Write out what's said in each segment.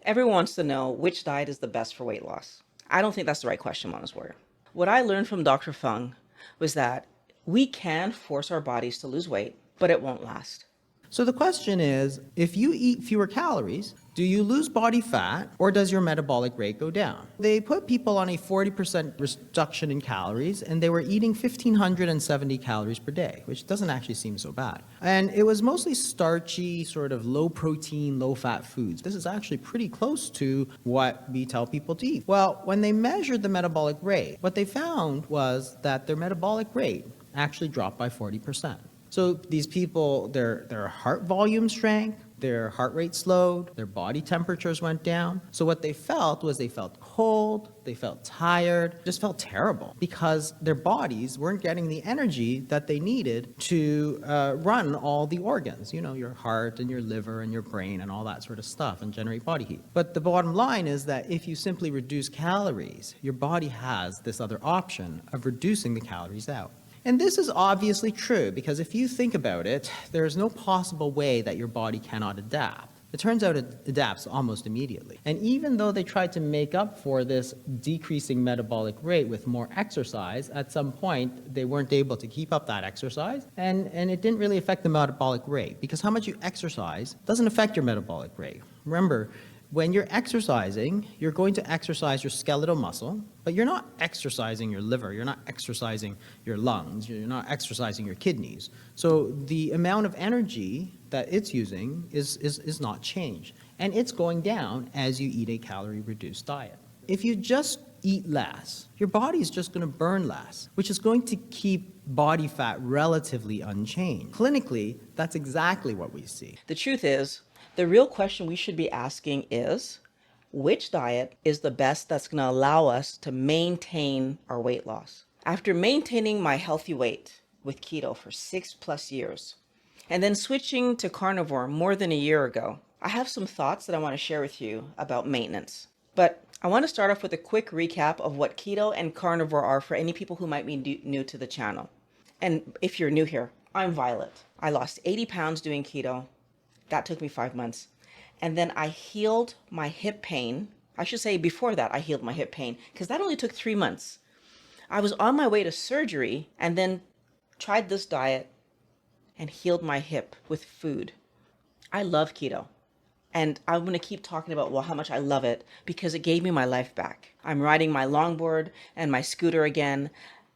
Everyone wants to know which diet is the best for weight loss. I don't think that's the right question, honest warrior. What I learned from Dr. Fung was that we can force our bodies to lose weight, but it won't last. So the question is, if you eat fewer calories, do you lose body fat or does your metabolic rate go down? They put people on a 40% reduction in calories and they were eating 1,570 calories per day, which doesn't actually seem so bad. And it was mostly starchy, sort of low protein, low fat foods. This is actually pretty close to what we tell people to eat. Well, when they measured the metabolic rate, what they found was that their metabolic rate actually dropped by 40%. So these people, their heart volume shrank, their heart rate slowed, their body temperatures went down. So what they felt was they felt cold, they felt tired, just felt terrible because their bodies weren't getting the energy that they needed to run all the organs, you know, your heart and your liver and your brain and all that sort of stuff and generate body heat. But the bottom line is that if you simply reduce calories, your body has this other option of reducing the calories out. And this is obviously true because if you think about it, there is no possible way that your body cannot adapt. It turns out it adapts almost immediately. And even though they tried to make up for this decreasing metabolic rate with more exercise, at some point they weren't able to keep up that exercise and it didn't really affect the metabolic rate because how much you exercise doesn't affect your metabolic rate. Remember, when you're exercising, you're going to exercise your skeletal muscle, but you're not exercising your liver, you're not exercising your lungs, you're not exercising your kidneys. So the amount of energy that it's using is not changed. And it's going down as you eat a calorie-reduced diet. If you just eat less, your body is just going to burn less, which is going to keep body fat relatively unchanged. Clinically, that's exactly what we see. The truth is, the real question we should be asking is, which diet is the best that's going to allow us to maintain our weight loss? After maintaining my healthy weight with keto for 6+ years, and then switching to carnivore more than a year ago, I have some thoughts that I want to share with you about maintenance. But I want to start off with a quick recap of what keto and carnivore are for any people who might be new to the channel. And if you're new here, I'm Violet. I lost 80 pounds doing keto. That took me 5 months. And then I healed my hip pain. I should say before that, I healed my hip pain because that only took 3 months. I was on my way to surgery and then tried this diet and healed my hip with food. I love keto. And I'm going to keep talking about, well, how much I love it because it gave me my life back. I'm riding my longboard and my scooter again.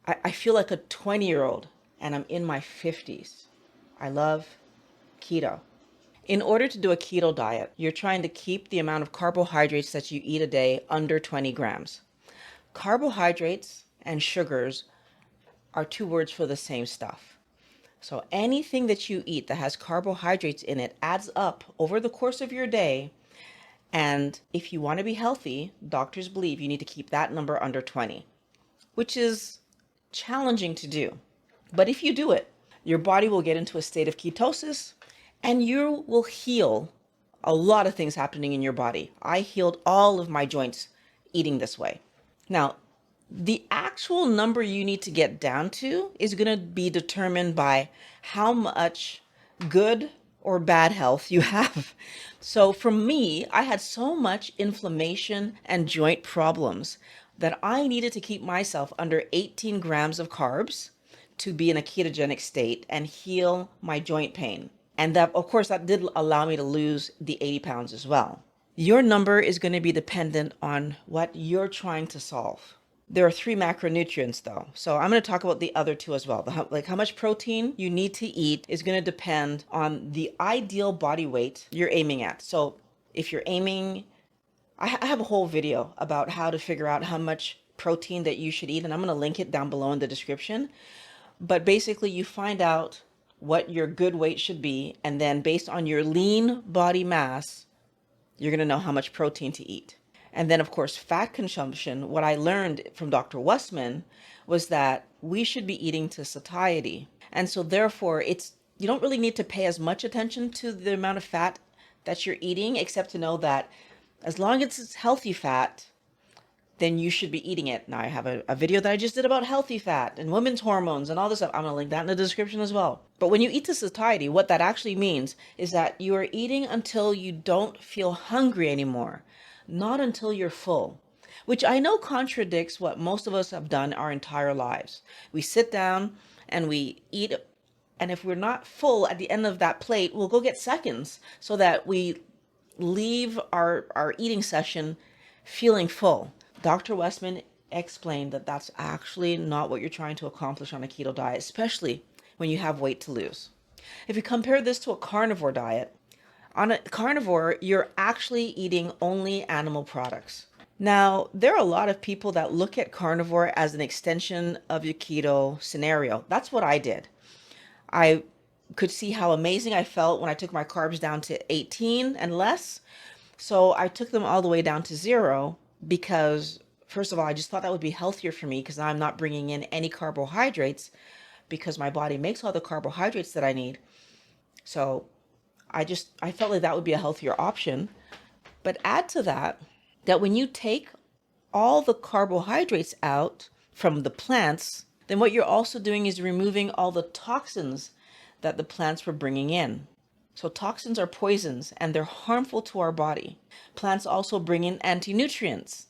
I feel like a 20-year-old and I'm in my 50s. I love keto. In order to do a keto diet, you're trying to keep the amount of carbohydrates that you eat a day under 20 grams. Carbohydrates and sugars are two words for the same stuff. So anything that you eat that has carbohydrates in it adds up over the course of your day. And if you want to be healthy, doctors believe you need to keep that number under 20, which is challenging to do. But if you do it, your body will get into a state of ketosis and you will heal a lot of things happening in your body. I healed all of my joints eating this way. Now, the actual number you need to get down to is going to be determined by how much good or bad health you have. So for me, I had so much inflammation and joint problems that I needed to keep myself under 18 grams of carbs to be in a ketogenic state and heal my joint pain. And that, of course, that did allow me to lose the 80 pounds as well. Your number is going to be dependent on what you're trying to solve. There are 3 macronutrients though. So I'm going to talk about the other 2 as well. Like how much protein you need to eat is going to depend on the ideal body weight you're aiming at. So if you're aiming, I have a whole video about how to figure out how much protein that you should eat, and I'm going to link it down below in the description. But basically you find out what your good weight should be, and then based on your lean body mass, you're going to know how much protein to eat. And then, of course, fat consumption. What I learned from Dr. Wussman was that we should be eating to satiety. And so therefore, you don't really need to pay as much attention to the amount of fat that you're eating, except to know that as long as it's healthy fat, then you should be eating it. Now, I have a video that I just did about healthy fat and women's hormones and all this stuff. I'm going to link that in the description as well. But when you eat to satiety, what that actually means is that you are eating until you don't feel hungry anymore, not until you're full, which I know contradicts what most of us have done our entire lives. We sit down and we eat, and if we're not full at the end of that plate, we'll go get seconds so that we leave our eating session feeling full. Dr. Westman explained that that's actually not what you're trying to accomplish on a keto diet, especially when you have weight to lose. If you compare this to a carnivore diet, on a carnivore, you're actually eating only animal products. Now, there are a lot of people that look at carnivore as an extension of your keto scenario. That's what I did. I could see how amazing I felt when I took my carbs down to 18 and less. So I took them all the way down to 0 because, first of all, I just thought that would be healthier for me because I'm not bringing in any carbohydrates because my body makes all the carbohydrates that I need. So I felt like that would be a healthier option. But add to that when you take all the carbohydrates out from the plants, then what you're also doing is removing all the toxins that the plants were bringing in. So toxins are poisons and they're harmful to our body. Plants also bring in anti-nutrients.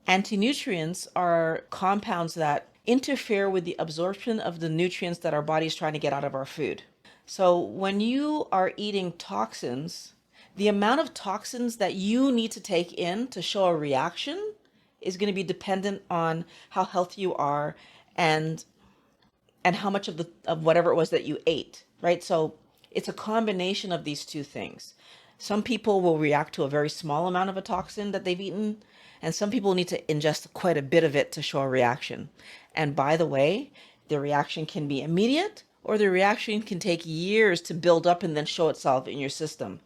Anti-nutrients are compounds that interfere with the absorption of the nutrients that our body is trying to get out of our food. So when you are eating toxins, the amount of toxins that you need to take in to show a reaction is going to be dependent on how healthy you are and how much of whatever it was that you ate, right? So it's a combination of these two things. Some people will react to a very small amount of a toxin that they've eaten, and some people need to ingest quite a bit of it to show a reaction. And by the way, the reaction can be immediate or the reaction can take years to build up and then show itself in your system.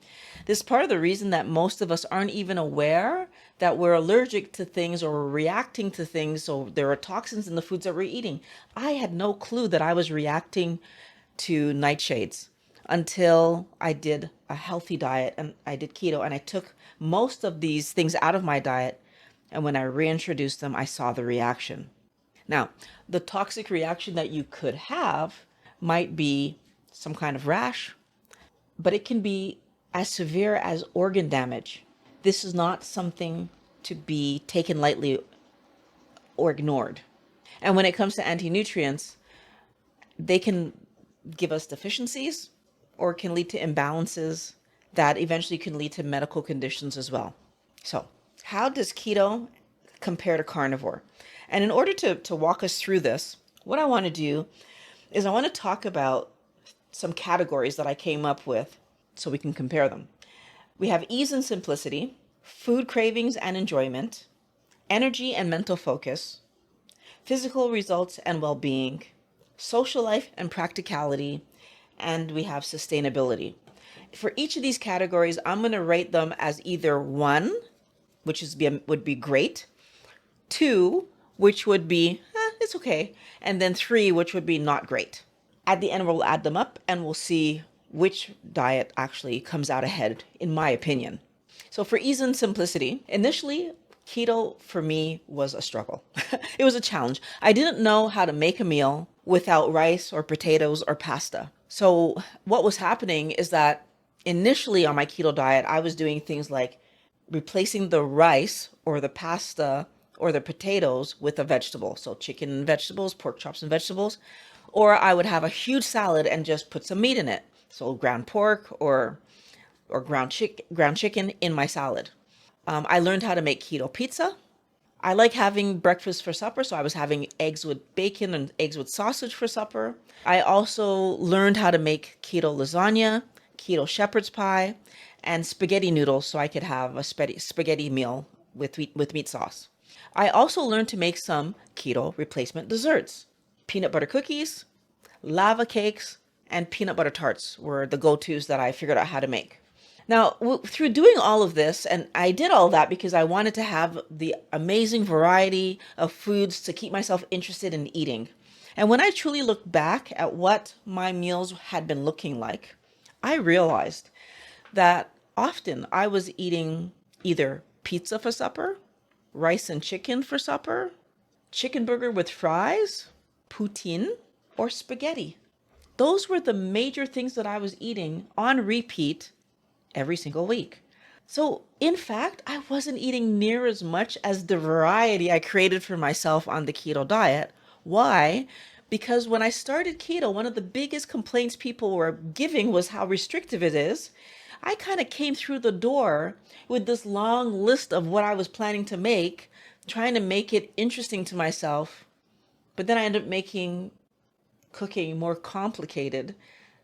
This is part of the reason that most of us aren't even aware that we're allergic to things or we're reacting to things. So there are toxins in the foods that we're eating. I had no clue that I was reacting to nightshades until I did a healthy diet and I did keto and I took most of these things out of my diet. And when I reintroduced them, I saw the reaction. Now, the toxic reaction that you could have might be some kind of rash, but it can be as severe as organ damage. This is not something to be taken lightly or ignored. And when it comes to anti-nutrients, they can give us deficiencies or can lead to imbalances that eventually can lead to medical conditions as well. So, how does keto compare to carnivore? And in order to walk us through this, what I want to do is I want to talk about some categories that I came up with so we can compare them. We have ease and simplicity, food cravings and enjoyment, energy and mental focus, physical results and well-being, social life and practicality, and we have sustainability. For each of these categories, I'm going to rate them as either 1, which would be great, 2, which would be, it's okay, and then 3, which would be not great. At the end, we'll add them up and we'll see which diet actually comes out ahead, in my opinion. So for ease and simplicity, initially, keto for me was a struggle. It was a challenge. I didn't know how to make a meal without rice or potatoes or pasta. So what was happening is that initially on my keto diet, I was doing things like replacing the rice or the pasta or the potatoes with a vegetable. So chicken and vegetables, pork chops and vegetables. Or I would have a huge salad and just put some meat in it. So ground pork or ground chicken in my salad. I learned how to make keto pizza. I like having breakfast for supper, so I was having eggs with bacon and eggs with sausage for supper. I also learned how to make keto lasagna, keto shepherd's pie, and spaghetti noodles so I could have a spaghetti meal with meat sauce. I also learned to make some keto replacement desserts. Peanut butter cookies, lava cakes, and peanut butter tarts were the go-tos that I figured out how to make. Now, through doing all of this, and I did all that because I wanted to have the amazing variety of foods to keep myself interested in eating. And when I truly looked back at what my meals had been looking like, I realized that often I was eating either pizza for supper rice and chicken for supper, chicken burger with fries, poutine, or spaghetti. Those were the major things that I was eating on repeat every single week. So, in fact, I wasn't eating near as much as the variety I created for myself on the keto diet. Why? Because when I started keto, one of the biggest complaints people were giving was how restrictive it is. I kind of came through the door with this long list of what I was planning to make, trying to make it interesting to myself. But then I ended up making cooking more complicated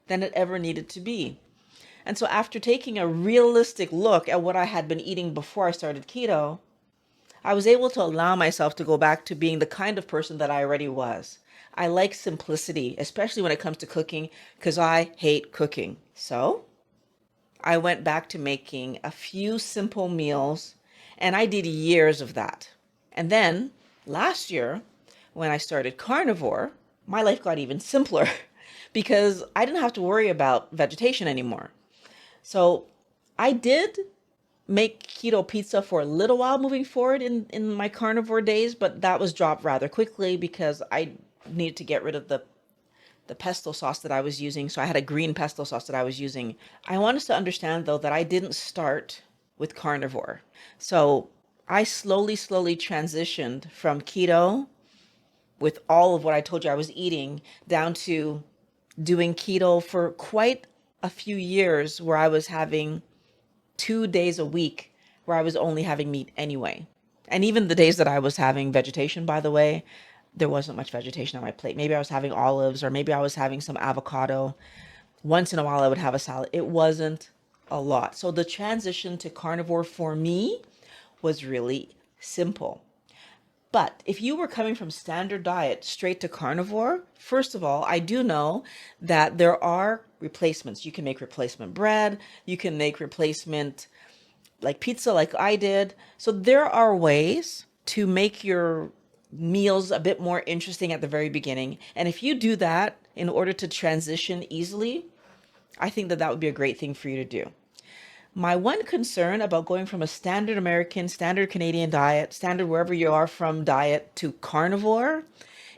than it ever needed to be. And so after taking a realistic look at what I had been eating before I started keto, I was able to allow myself to go back to being the kind of person that I already was. I like simplicity, especially when it comes to cooking, because I hate cooking. So I went back to making a few simple meals, and I did years of that. And then last year, when I started Carnivore, my life got even simpler because I didn't have to worry about vegetation anymore. So I did make keto pizza for a little while moving forward in my carnivore days, but that was dropped rather quickly because I needed to get rid of the pesto sauce that I was using. So I had a green pesto sauce that I was using. I want us to understand though that I didn't start with carnivore. So I slowly transitioned from keto with all of what I told you I was eating down to doing keto for quite a few years where I was having 2 days a week where I was only having meat anyway. And even the days that I was having vegetation, by the way, there wasn't much vegetation on my plate. Maybe I was having olives or maybe I was having some avocado. Once in a while, I would have a salad. It wasn't a lot. So the transition to carnivore for me was really simple. But if you were coming from standard diet straight to carnivore, first of all, I do know that there are replacements. You can make replacement bread, you can make replacement like pizza like I did. So there are ways to make your meals a bit more interesting at the very beginning. And if you do that in order to transition easily, I think that that would be a great thing for you to do. My one concern about going from a standard American, standard Canadian diet, standard wherever you are from diet to carnivore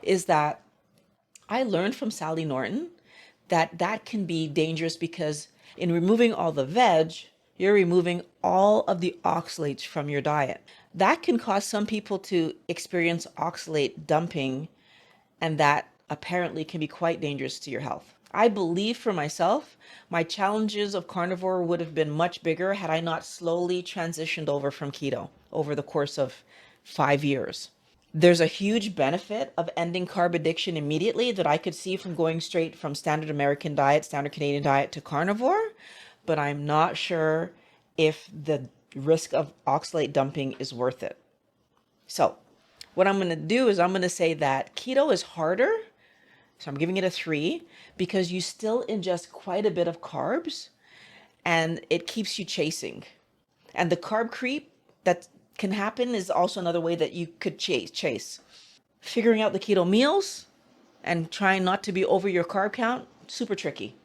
is that I learned from Sally Norton that that can be dangerous because in removing all the veg, you're removing all of the oxalates from your diet. That can cause some people to experience oxalate dumping, and that apparently can be quite dangerous to your health. I believe for myself, my challenges of carnivore would have been much bigger had I not slowly transitioned over from keto over the course of 5 years. There's a huge benefit of ending carb addiction immediately that I could see from going straight from standard American diet, standard Canadian diet to carnivore, but I'm not sure if the risk of oxalate dumping is worth it. So, what I'm going to do is I'm going to say that keto is harder. So I'm giving it a 3 because you still ingest quite a bit of carbs and it keeps you chasing. And the carb creep that can happen is also another way that you could chase. Figuring out the keto meals and trying not to be over your carb count, super tricky.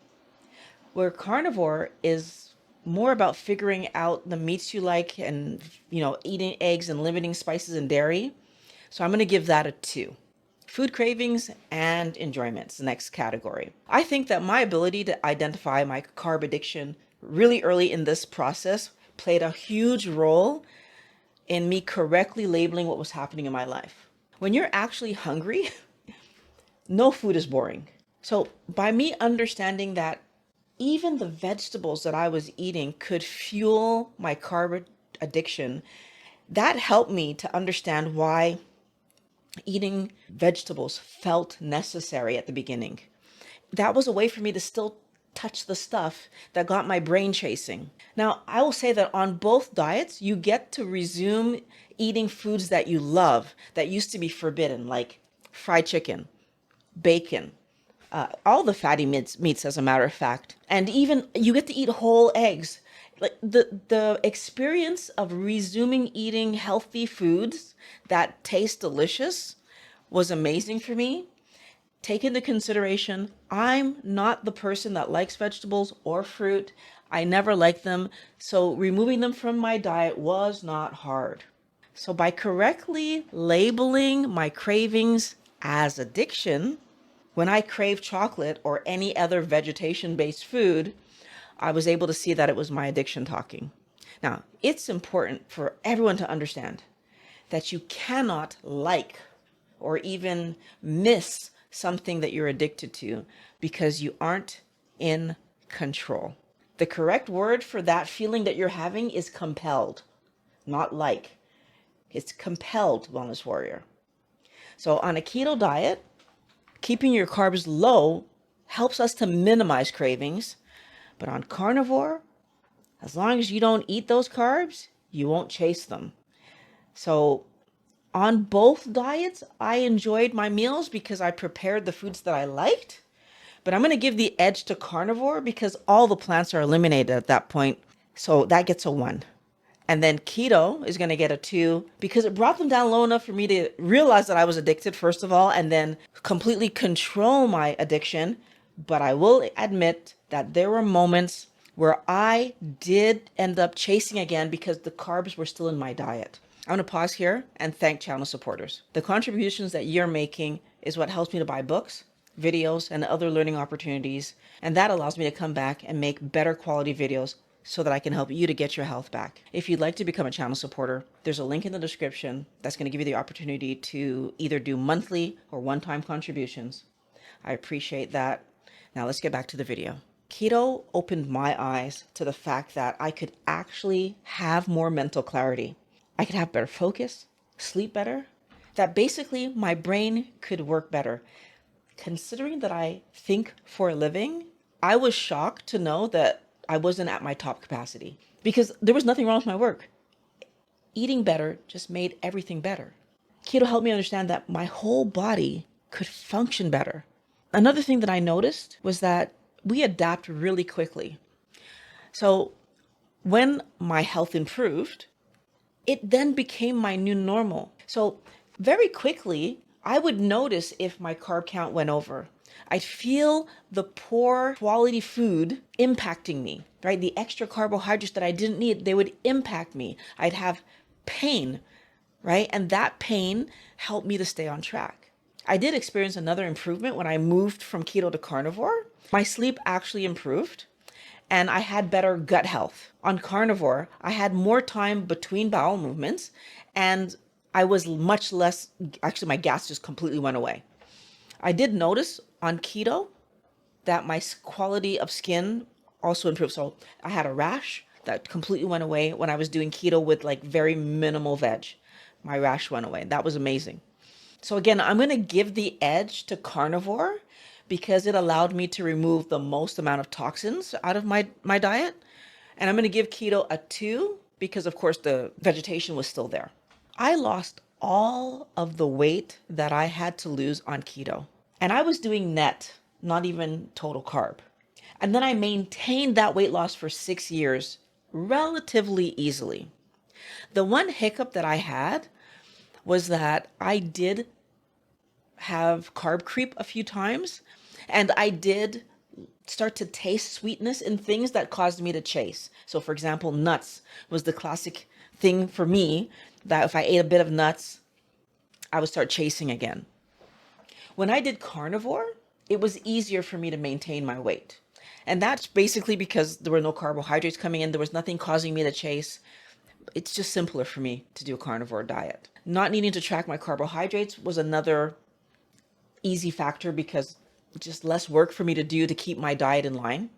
Where carnivore is more about figuring out the meats you like and, eating eggs and limiting spices and dairy. So I'm going to give that a 2. Food cravings and enjoyments, the next category. I think that my ability to identify my carb addiction really early in this process played a huge role in me correctly labeling what was happening in my life. When you're actually hungry, no food is boring. So by me understanding that even the vegetables that I was eating could fuel my carb addiction, that helped me to understand why eating vegetables felt necessary at the beginning. That was a way for me to still touch the stuff that got my brain chasing. Now, I will say that on both diets, you get to resume eating foods that you love that used to be forbidden, like fried chicken, bacon, all the fatty meats, as a matter of fact. And even you get to eat whole eggs. Like the experience of resuming eating healthy foods that taste delicious was amazing for me. Take into consideration, I'm not the person that likes vegetables or fruit. I never liked them, so removing them from my diet was not hard. So by correctly labeling my cravings as addiction, when I crave chocolate or any other vegetation-based food, I was able to see that it was my addiction talking. Now, it's important for everyone to understand that you cannot like or even miss something that you're addicted to because you aren't in control. The correct word for that feeling that you're having is compelled, not like. It's compelled, Wellness Warrior. So on a keto diet, keeping your carbs low helps us to minimize cravings. But on carnivore, as long as you don't eat those carbs, you won't chase them. So on both diets, I enjoyed my meals because I prepared the foods that I liked. But I'm going to give the edge to carnivore because all the plants are eliminated at that point. So that gets a 1. And then keto is going to get a 2 because it brought them down low enough for me to realize that I was addicted, first of all, and then completely control my addiction. But I will admit that there were moments where I did end up chasing again because the carbs were still in my diet. I'm going to pause here and thank channel supporters. The contributions that you're making is what helps me to buy books, videos, and other learning opportunities. And that allows me to come back and make better quality videos so that I can help you to get your health back. If you'd like to become a channel supporter, there's a link in the description that's going to give you the opportunity to either do monthly or one-time contributions. I appreciate that. Now let's get back to the video. Keto opened my eyes to the fact that I could actually have more mental clarity. I could have better focus, sleep better, that basically my brain could work better. Considering that I think for a living, I was shocked to know that I wasn't at my top capacity because there was nothing wrong with my work. Eating better just made everything better. Keto helped me understand that my whole body could function better. Another thing that I noticed was that we adapt really quickly. So when my health improved, it then became my new normal. So very quickly, I would notice if my carb count went over. I'd feel the poor quality food impacting me, right? The extra carbohydrates that I didn't need, they would impact me. I'd have pain, right? And that pain helped me to stay on track. I did experience another improvement when I moved from keto to carnivore. My sleep actually improved and I had better gut health. On carnivore, I had more time between bowel movements and I was much less, actually my gas just completely went away. I did notice on keto that my quality of skin also improved. So I had a rash that completely went away when I was doing keto with like very minimal veg. My rash went away. That was amazing. So again, I'm going to give the edge to carnivore because it allowed me to remove the most amount of toxins out of my diet. And I'm going to give keto a 2 because of course the vegetation was still there. I lost all of the weight that I had to lose on keto. And I was doing net, not even total carb. And then I maintained that weight loss for 6 years relatively easily. The one hiccup that I had was that I did have carb creep a few times, and I did start to taste sweetness in things that caused me to chase. So for example, nuts was the classic thing for me that if I ate a bit of nuts, I would start chasing again. When I did carnivore, it was easier for me to maintain my weight. And that's basically because there were no carbohydrates coming in. There was nothing causing me to chase. It's just simpler for me to do a carnivore diet. Not needing to track my carbohydrates was another easy factor because just less work for me to do to keep my diet in line.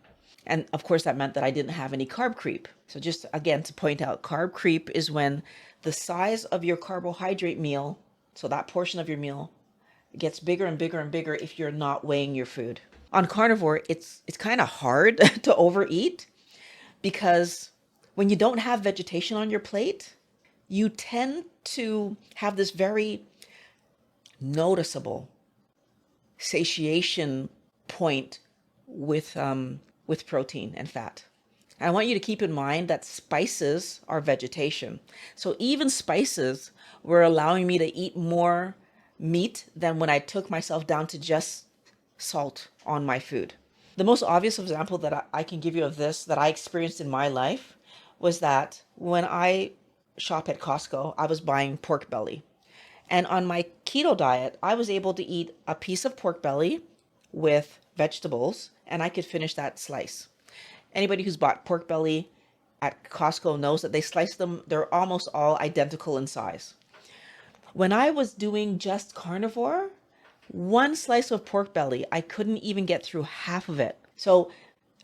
And of course, that meant that I didn't have any carb creep. So just again, to point out, carb creep is when the size of your carbohydrate meal, so that portion of your meal, gets bigger and bigger and bigger if you're not weighing your food. On carnivore, it's kind of hard to overeat because when you don't have vegetation on your plate, you tend to have this very noticeable satiation point with protein and fat. And I want you to keep in mind that spices are vegetation. So even spices were allowing me to eat more meat than when I took myself down to just salt on my food. The most obvious example that I can give you of this that I experienced in my life was that when I shop at Costco, I was buying pork belly. And on my keto diet, I was able to eat a piece of pork belly with vegetables, and I could finish that slice. Anybody who's bought pork belly at Costco knows that they slice them, they're almost all identical in size. When I was doing just carnivore, one slice of pork belly, I couldn't even get through half of it. So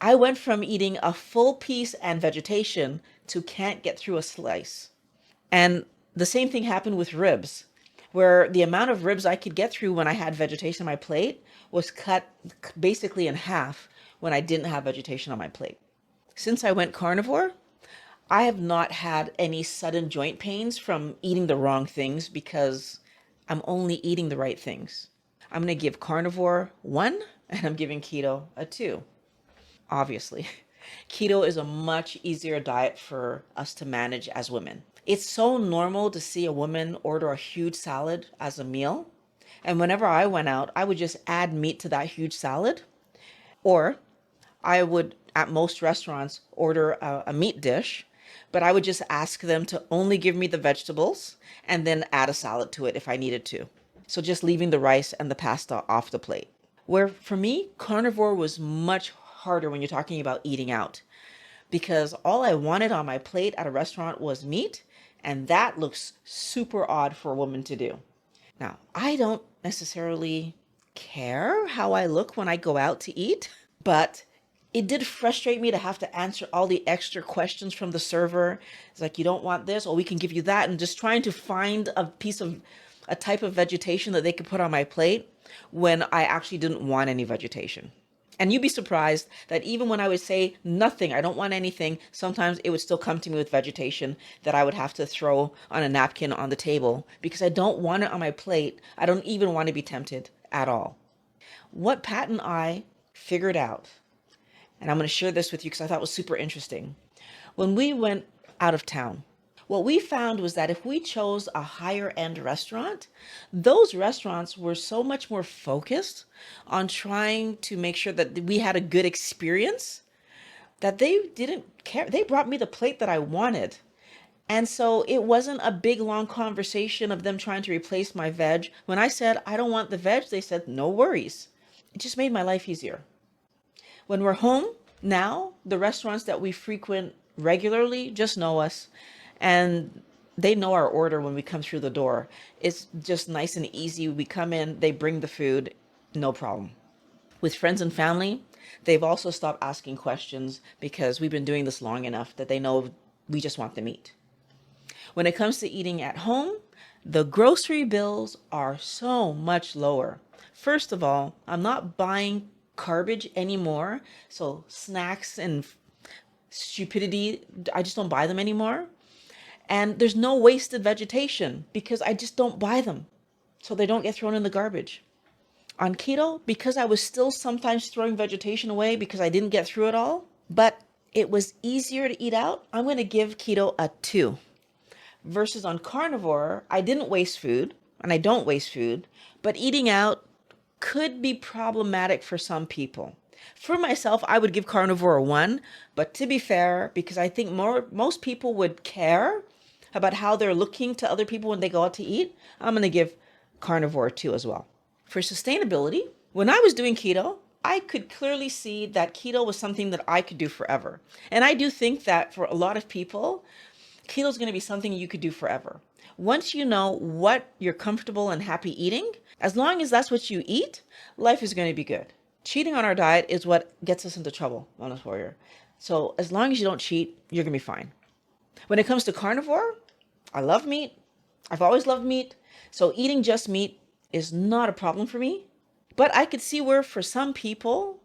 I went from eating a full piece and vegetation to can't get through a slice. And the same thing happened with ribs, where the amount of ribs I could get through when I had vegetation on my plate was cut basically in half when I didn't have vegetation on my plate. Since I went carnivore, I have not had any sudden joint pains from eating the wrong things because I'm only eating the right things. I'm going to give carnivore 1 and I'm giving keto a 2. Obviously, keto is a much easier diet for us to manage as women. It's so normal to see a woman order a huge salad as a meal. And whenever I went out, I would just add meat to that huge salad. Or I would, at most restaurants, order a meat dish, but I would just ask them to only give me the vegetables and then add a salad to it if I needed to. So just leaving the rice and the pasta off the plate. Where for me, carnivore was much harder when you're talking about eating out because all I wanted on my plate at a restaurant was meat, and that looks super odd for a woman to do. Now, I don't necessarily care how I look when I go out to eat, but it did frustrate me to have to answer all the extra questions from the server. It's like, you don't want this, or we can give you that, and just trying to find a type of vegetation that they could put on my plate when I actually didn't want any vegetation. And you'd be surprised that even when I would say nothing, I don't want anything, sometimes it would still come to me with vegetation that I would have to throw on a napkin on the table because I don't want it on my plate. I don't even want to be tempted at all. What Pat and I figured out, and I'm going to share this with you because I thought it was super interesting. When we went out of town, what we found was that if we chose a higher end restaurant, those restaurants were so much more focused on trying to make sure that we had a good experience that they didn't care. They brought me the plate that I wanted. And so it wasn't a big long conversation of them trying to replace my veg. When I said, I don't want the veg, they said, no worries. It just made my life easier. When we're home now, the restaurants that we frequent regularly just know us and they know our order when we come through the door. It's just nice and easy. We come in, they bring the food, no problem. With friends and family, they've also stopped asking questions because we've been doing this long enough that they know we just want the meat. When it comes to eating at home, the grocery bills are so much lower. First of all, I'm not buying garbage anymore. So snacks and stupidity, I just don't buy them anymore. And there's no wasted vegetation because I just don't buy them. So they don't get thrown in the garbage. On keto, because I was still sometimes throwing vegetation away because I didn't get through it all, but it was easier to eat out, I'm going to give keto a 2. Versus on carnivore, I didn't waste food and I don't waste food, but eating out could be problematic for some people. For myself, I would give carnivore a 1, but to be fair, because I think most people would care about how they're looking to other people when they go out to eat, I'm going to give carnivore a 2 as well. For sustainability, when I was doing keto, I could clearly see that keto was something that I could do forever. And I do think that for a lot of people, keto is going to be something you could do forever. Once you know what you're comfortable and happy eating, as long as that's what you eat, life is going to be good. Cheating on our diet is what gets us into trouble, Wellness Warrior. So as long as you don't cheat, you're going to be fine. When it comes to carnivore, I love meat. I've always loved meat. So eating just meat is not a problem for me. But I could see where for some people,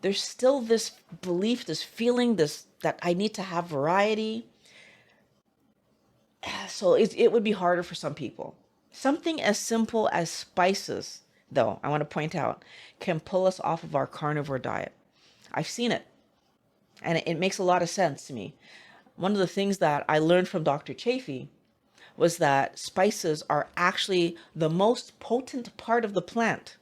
there's still this belief, this feeling, that I need to have variety. So it would be harder for some people. Something as simple as spices, though, I want to point out, can pull us off of our carnivore diet. I've seen it, and it makes a lot of sense to me. One of the things that I learned from Dr. Chafee was that spices are actually the most potent part of the plant.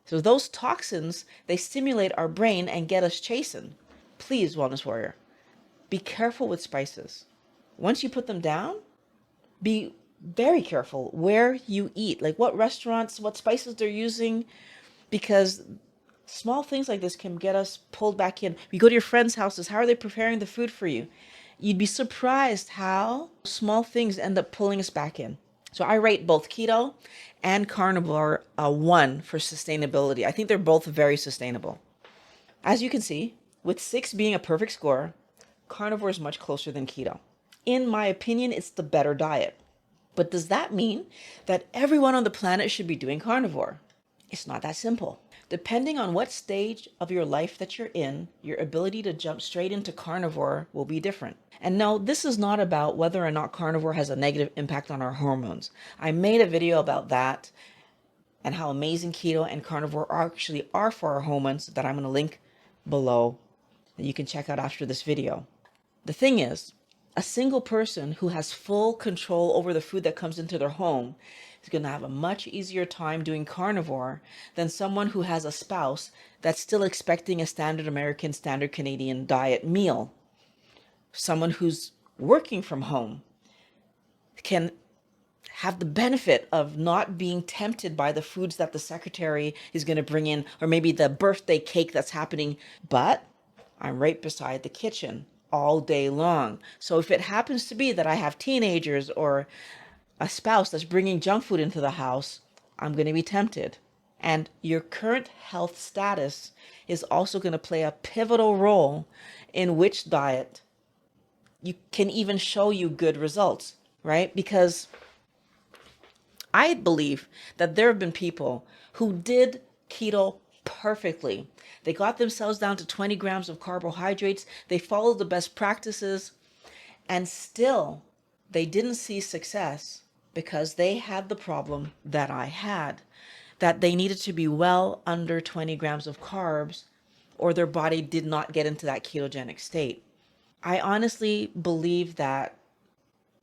So those toxins, they stimulate our brain and get us chasing. Please, Wellness Warrior, be careful with spices. Once you put them down, be very careful where you eat, like what restaurants, what spices they're using, because small things like this can get us pulled back in. We go to your friends' houses. How are they preparing the food for you? You'd be surprised how small things end up pulling us back in. So I rate both keto and carnivore a 1 for sustainability. I think they're both very sustainable. As you can see, with 6 being a perfect score, carnivore is much closer than keto. In my opinion, it's the better diet. But does that mean that everyone on the planet should be doing carnivore? It's not that simple. Depending on what stage of your life that you're in, your ability to jump straight into carnivore will be different. And no, this is not about whether or not carnivore has a negative impact on our hormones. I made a video about that and how amazing keto and carnivore actually are for our hormones that I'm going to link below that you can check out after this video. The thing is, a single person who has full control over the food that comes into their home is going to have a much easier time doing carnivore than someone who has a spouse that's still expecting a standard American, standard Canadian diet meal. Someone who's working from home can have the benefit of not being tempted by the foods that the secretary is going to bring in, or maybe the birthday cake that's happening. But I'm right beside the kitchen all day long. So if it happens to be that I have teenagers or a spouse that's bringing junk food into the house, I'm going to be tempted. And your current health status is also going to play a pivotal role in which diet you can even show you good results, right? Because I believe that there have been people who did keto perfectly. They got themselves down to 20 grams of carbohydrates. They followed the best practices, and still they didn't see success because they had the problem that I had, that they needed to be well under 20 grams of carbs or their body did not get into that ketogenic state. I honestly believe that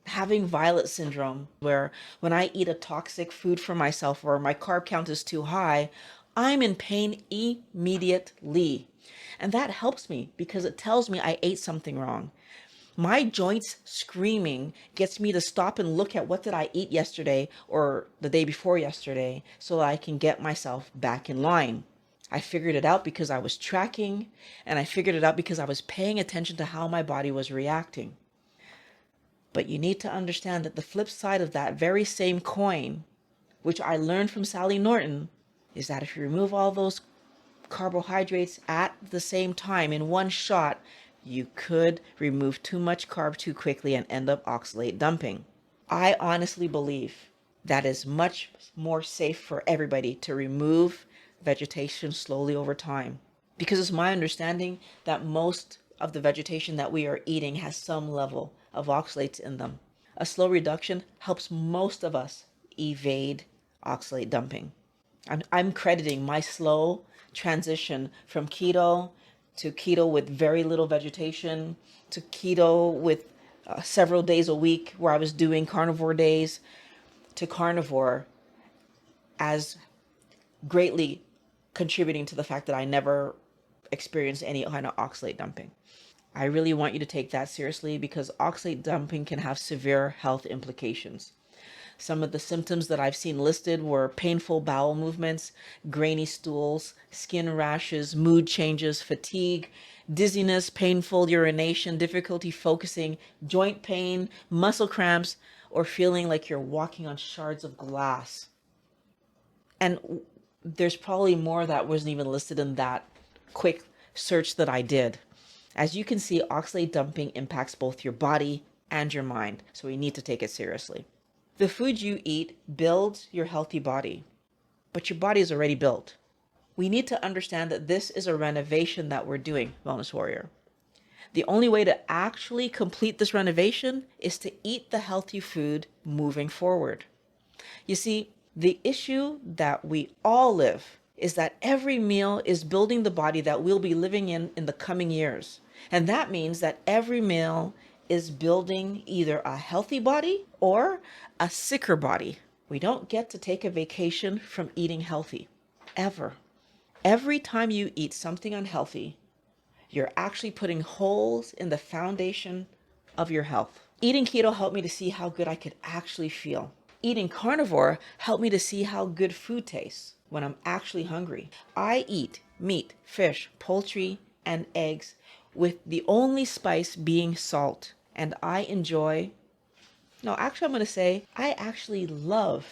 having violet syndrome, where when I eat a toxic food for myself or my carb count is too high, I'm in pain immediately. And that helps me because it tells me I ate something wrong. My joints screaming gets me to stop and look at what did I eat yesterday or the day before yesterday so that I can get myself back in line. I figured it out because I was tracking, and I figured it out because I was paying attention to how my body was reacting. But you need to understand that the flip side of that very same coin, which I learned from Sally Norton, is that if you remove all those carbohydrates at the same time in one shot, you could remove too much carb too quickly and end up oxalate dumping. I honestly believe that is much more safe for everybody to remove vegetation slowly over time, because it's my understanding that most of the vegetation that we are eating has some level of oxalates in them. A slow reduction helps most of us evade oxalate dumping. I'm crediting my slow transition from keto to keto with very little vegetation to keto with several days a week where I was doing carnivore days to carnivore as greatly contributing to the fact that I never experienced any kind of oxalate dumping. I really want you to take that seriously because oxalate dumping can have severe health implications. Some of the symptoms that I've seen listed were painful bowel movements, grainy stools, skin rashes, mood changes, fatigue, dizziness, painful urination, difficulty focusing, joint pain, muscle cramps, or feeling like you're walking on shards of glass. And there's probably more that wasn't even listed in that quick search that I did. As you can see, oxalate dumping impacts both your body and your mind, so we need to take it seriously. The food you eat builds your healthy body, but your body is already built. We need to understand that this is a renovation that we're doing, Wellness Warrior. The only way to actually complete this renovation is to eat the healthy food moving forward. You see, the issue that we all live is that every meal is building the body that we'll be living in the coming years. And that means that every meal is building either a healthy body or a sicker body. We don't get to take a vacation from eating healthy, ever. Every time you eat something unhealthy, you're actually putting holes in the foundation of your health. Eating keto helped me to see how good I could actually feel. Eating carnivore helped me to see how good food tastes when I'm actually hungry. I eat meat, fish, poultry, and eggs with the only spice being salt. And I enjoy, no, actually, I'm going to say I actually love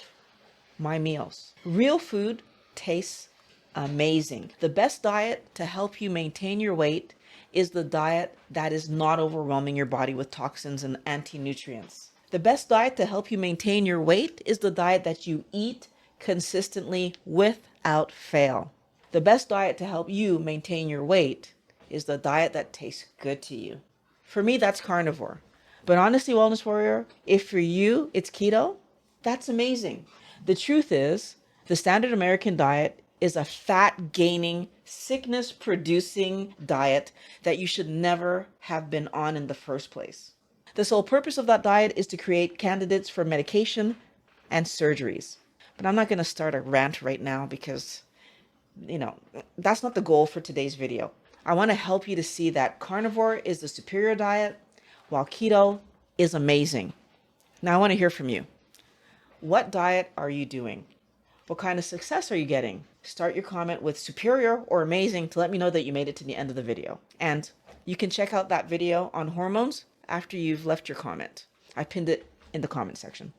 my meals. Real food tastes amazing. The best diet to help you maintain your weight is the diet that is not overwhelming your body with toxins and anti-nutrients. The best diet to help you maintain your weight is the diet that you eat consistently without fail. The best diet to help you maintain your weight is the diet that tastes good to you. For me, that's carnivore. But honestly, Wellness Warrior, if for you it's keto, that's amazing. The truth is, the standard American diet is a fat gaining, sickness producing diet that you should never have been on in the first place. The sole purpose of that diet is to create candidates for medication and surgeries. But I'm not going to start a rant right now because, that's not the goal for today's video. I want to help you to see that carnivore is the superior diet while keto is amazing. Now I want to hear from you. What diet are you doing? What kind of success are you getting? Start your comment with superior or amazing to let me know that you made it to the end of the video. And you can check out that video on hormones after you've left your comment. I pinned it in the comment section.